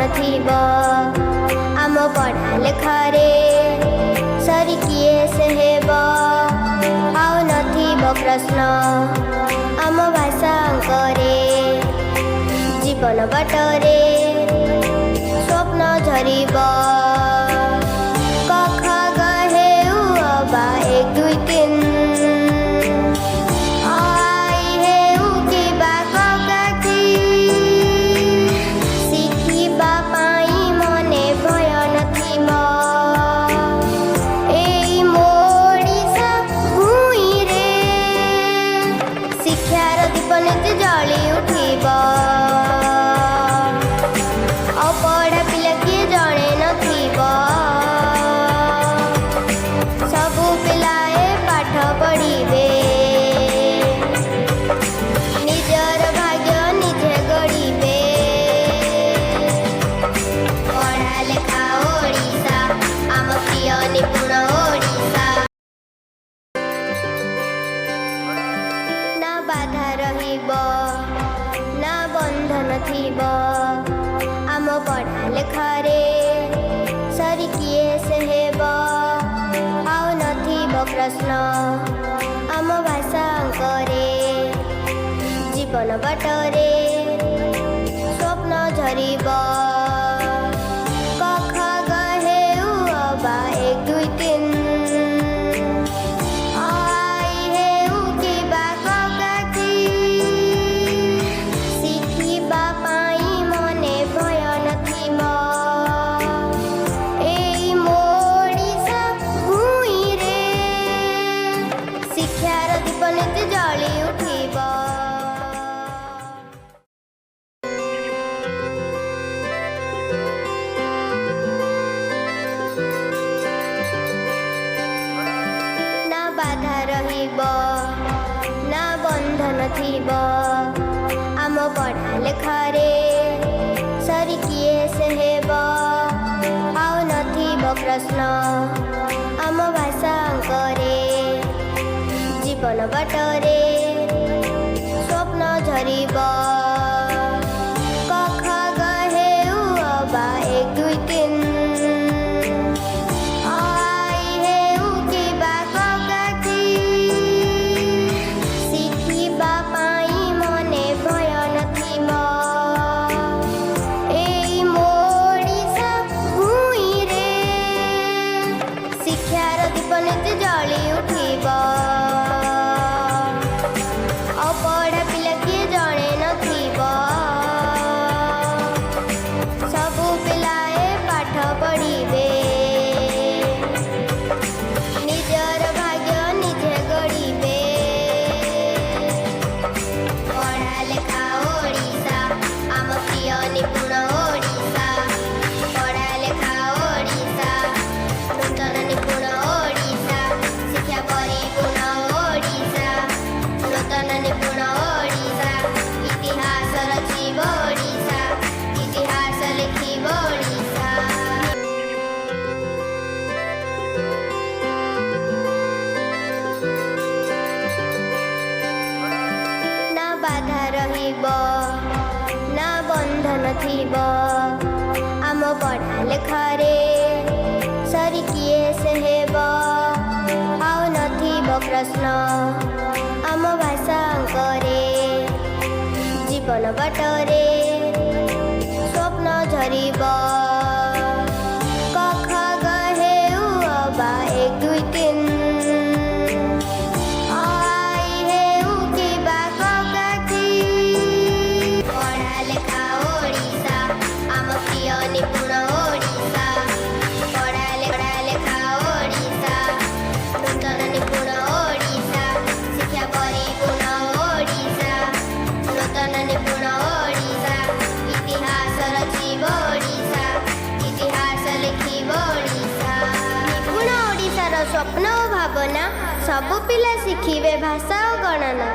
नथिब आम पढ़ा लेखारे सरी किए से हेब आउ नथिब प्रश्न आम भाषांकरे जीवन बाटरे स्वप्न झरिब कख गहे अबा 1 2 3 जली उठिब अपढ़ा पिला किए जड़े नथिब सबु पिलाए पाठ पढ़िबे निजर भाग्य निजे गढ़िबे पढ़ा लेखा ओडिशा आम प्रिय निपुण ओडिशा ना बाधा रहिब ना बंधन थिब आम पढ़ा लेखारे सरी किए से हेब आउ नथिब प्रश्न आम भाषांकरे जीवन बाटरे स्वप्न झरिब कख गहे अबा 1 2 3 जली उठिब ना बाधा रहिब ना बंधन थिब आम पढ़ा लेखारे सरी किए से हेब आउ नथिब प्रश्न आम भाषांकरे जीवन बाटरे स्वप्न झरिब कख गहे अबा 1 2 3 शिखिबा पाई मने भय नथिब एई मोडिशा भूई रे शिक्षार दीप नित्य जली उठिब अपढ़ा पिला किए जड़े नथिब सबु पिलाए पाठ पढ़िबे निजर भाग्य निजे गढ़िबे पढ़ा लेखा ओडिशा आम प्रिय निपुण ओडिशा पढ़ा लेखा ओडिशा नूतन निपुण ओडिशा शिक्षा परिपूर्ण ओडिशा नूतन निपुण ओडिशा इतिहास रचिब ओडिशा इतिहास लिखिब ओडिशा ना बाधा रहिब ना बंधन थिब आम पढ़ा लेखारे सरी किए से हेब आउ नथिब प्रश्न आम भाषांकरे जीवन बाटरे स्वप्न झरिब कख गहे अबा 1 2 3 पढ़ा लेखा ओडिशा आम प्रिय निपुण ओडिशा पढ़ा लेखा ओडिशा नूतन निपुण ओडिशा शिक्षा परिपूर्ण ओडिशा नूतन निपुण ओडिशा इतिहास रचिब ओडिशा इतिहास लिखिब ओडिशा निपुण ओडिशार स्वप्न और भावना सबु पिला शिखिबे भाषा और गणना।